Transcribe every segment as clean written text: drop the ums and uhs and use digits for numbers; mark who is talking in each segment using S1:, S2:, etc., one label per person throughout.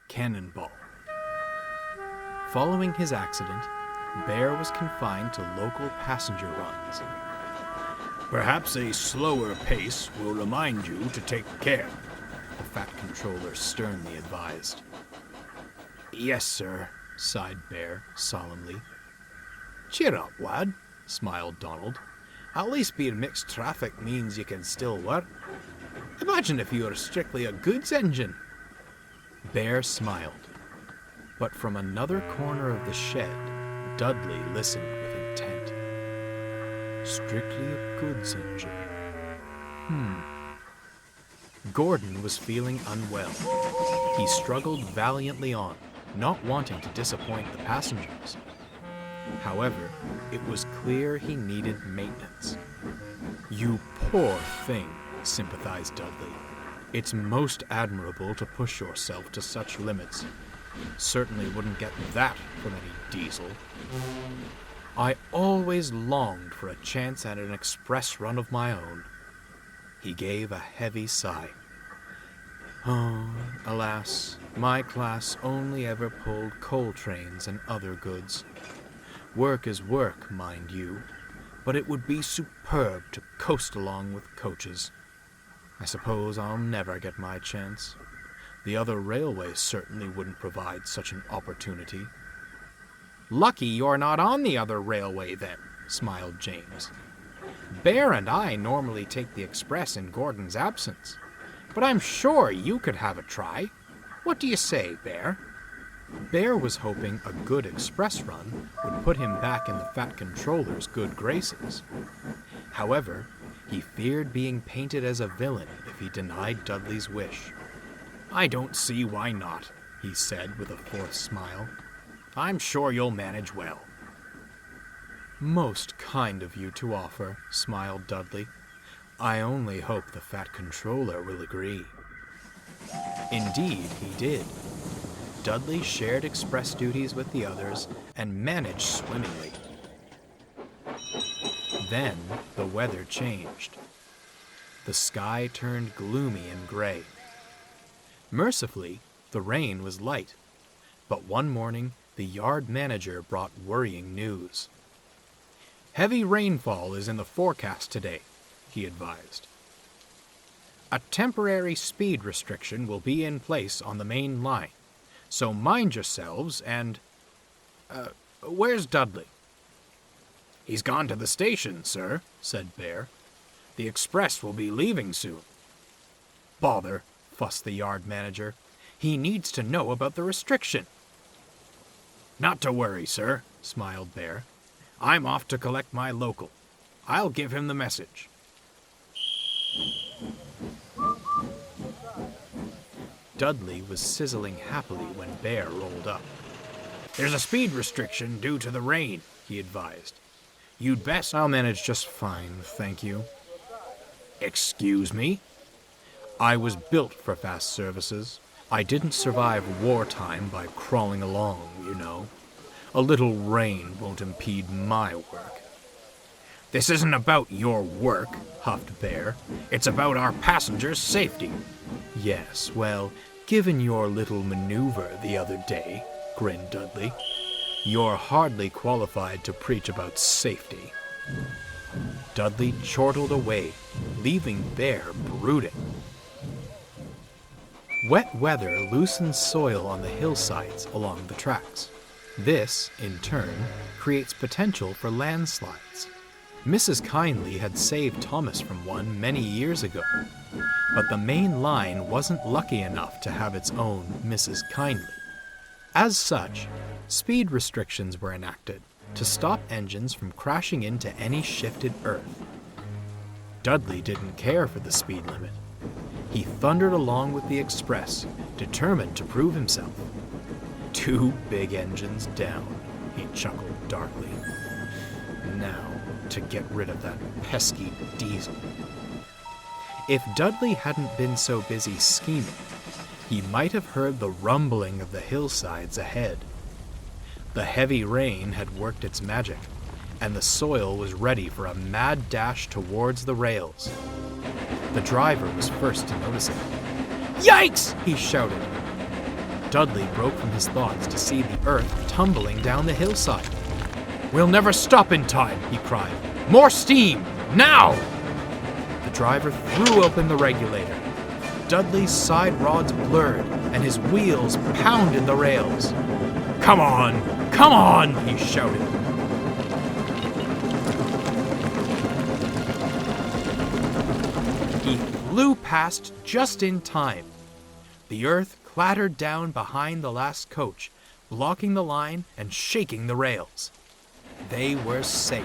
S1: Cannonball. Following his accident, Bear was confined to local passenger runs.
S2: Perhaps a slower pace will remind you to take care,
S1: the Fat Controller sternly advised.
S2: Yes, sir,
S1: sighed Bear solemnly.
S2: Cheer up, lad, smiled Donald. At least being mixed traffic means you can still work. Imagine if you were strictly a goods engine.
S1: Bear smiled, but from another corner of the shed, Dudley listened with intent. Strictly a goods engine. Gordon was feeling unwell. He struggled valiantly on, not wanting to disappoint the passengers. However, it was clear he needed maintenance. "You poor thing," sympathized Dudley. "It's most admirable to push yourself to such limits. Certainly wouldn't get that from any diesel. I always longed for a chance at an express run of my own." He gave a heavy sigh. "Oh, alas, my class only ever pulled coal trains and other goods. Work is work, mind you, but it would be superb to coast along with coaches. I suppose I'll never get my chance. The other railways certainly wouldn't provide such an opportunity."
S2: "Lucky you're not on the other railway, then," smiled James. "Bear and I normally take the express in Gordon's absence, but I'm sure you could have a try. What do you say, Bear?"
S1: Bear was hoping a good express run would put him back in the Fat Controller's good graces. However, he feared being painted as a villain if he denied Dudley's wish.
S2: "I don't see why not," he said with a forced smile. "I'm sure you'll manage well."
S1: "Most kind of you to offer," smiled Dudley. "I only hope the Fat Controller will agree." Indeed, he did. Dudley shared express duties with the others and managed swimmingly. Then the weather changed. The sky turned gloomy and gray. Mercifully, the rain was light, but one morning the yard manager brought worrying news.
S2: "Heavy rainfall is in the forecast today," he advised. "A temporary speed restriction will be in place on the main line, so mind yourselves and... where's Dudley?" "He's gone to the station, sir," said Bear. "The express will be leaving soon." "Bother," fussed the yard manager. "He needs to know about the restriction." "Not to worry, sir," smiled Bear. "I'm off to collect my local. I'll give him the message."
S1: Dudley was sizzling happily when Bear rolled up.
S2: "There's a speed restriction due to the rain," he advised. "You'd best..."
S1: "I'll manage just fine, thank you."
S2: "Excuse me?"
S1: "I was built for fast services. I didn't survive wartime by crawling along, you know. A little rain won't impede my work."
S2: "This isn't about your work," huffed Bear. "It's about our passengers' safety."
S1: "Yes, well, given your little maneuver the other day," grinned Dudley, "you're hardly qualified to preach about safety." Dudley chortled away, leaving Bear brooding. Wet weather loosens soil on the hillsides along the tracks. This, in turn, creates potential for landslides. Mrs. Kindly had saved Thomas from one many years ago, but the main line wasn't lucky enough to have its own Mrs. Kindly. As such, speed restrictions were enacted to stop engines from crashing into any shifted earth. Dudley didn't care for the speed limit. He thundered along with the express, determined to prove himself. 2 big engines down, he chuckled darkly. Now, to get rid of that pesky diesel. If Dudley hadn't been so busy scheming, he might have heard the rumbling of the hillsides ahead. The heavy rain had worked its magic, and the soil was ready for a mad dash towards the rails. The driver was first to notice it. "Yikes!" he shouted. Dudley broke from his thoughts to see the earth tumbling down the hillside. "We'll never stop in time," he cried. "More steam! Now!" The driver threw open the regulator. Dudley's side rods blurred, and his wheels pounded the rails. "Come on! Come on!" he shouted. He flew past just in time. The earth clattered down behind the last coach, blocking the line and shaking the rails. They were safe.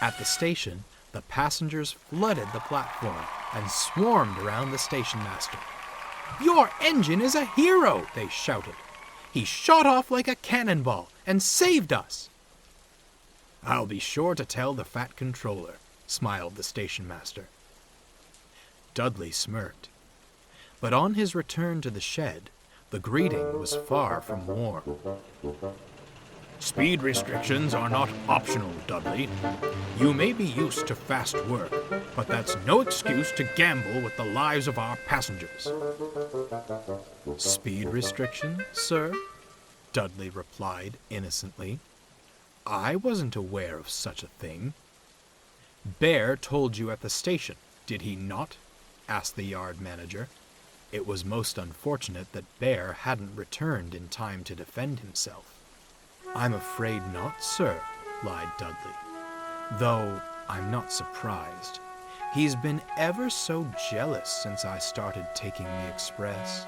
S1: At the station, the passengers flooded the platform and swarmed around the station master. "Your engine is a hero!" they shouted. "He shot off like a cannonball and saved us!" "I'll be sure to tell the fat controller," smiled the station master. Dudley smirked. But on his return to the shed, the greeting was far from warm. "Speed restrictions are not optional, Dudley. You may be used to fast work, but that's no excuse to gamble with the lives of our passengers." "Speed restrictions, sir?" Dudley replied innocently. "I wasn't aware of such a thing." "Bear told you at the station, did he not?" asked the yard manager. It was most unfortunate that Bear hadn't returned in time to defend himself. "I'm afraid not, sir," lied Dudley. "Though I'm not surprised. He's been ever so jealous since I started taking the express.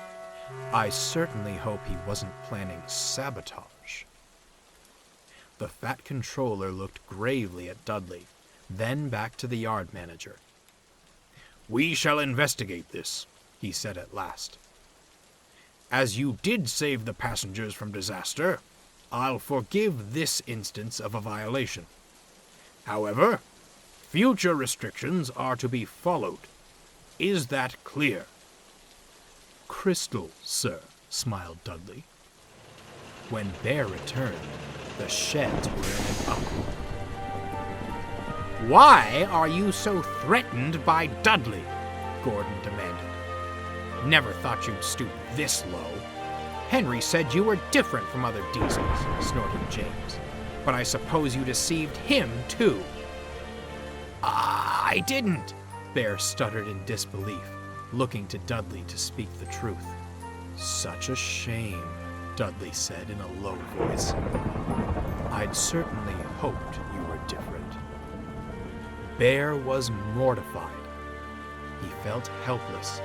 S1: I certainly hope he wasn't planning sabotage." The fat controller looked gravely at Dudley, then back to the yard manager. "We shall investigate this," he said at last. "As you did save the passengers from disaster, I'll forgive this instance of a violation. However, future restrictions are to be followed. Is that clear?" "Crystal, sir," smiled Dudley. When Bear returned, the sheds were in an uproar. "Why are you so threatened by Dudley?" Gordon demanded. "Never thought you'd stoop this low. Henry said you were different from other diesels," snorted James. "But I suppose you deceived him, too." "I didn't," Bear stuttered in disbelief, looking to Dudley to speak the truth. "Such a shame," Dudley said in a low voice. "I'd certainly hoped you were different." Bear was mortified. He felt helpless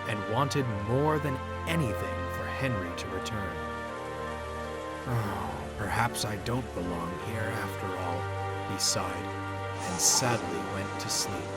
S1: and wanted more than anything for Henry to return. "Oh, perhaps I don't belong here after all," he sighed, and sadly went to sleep.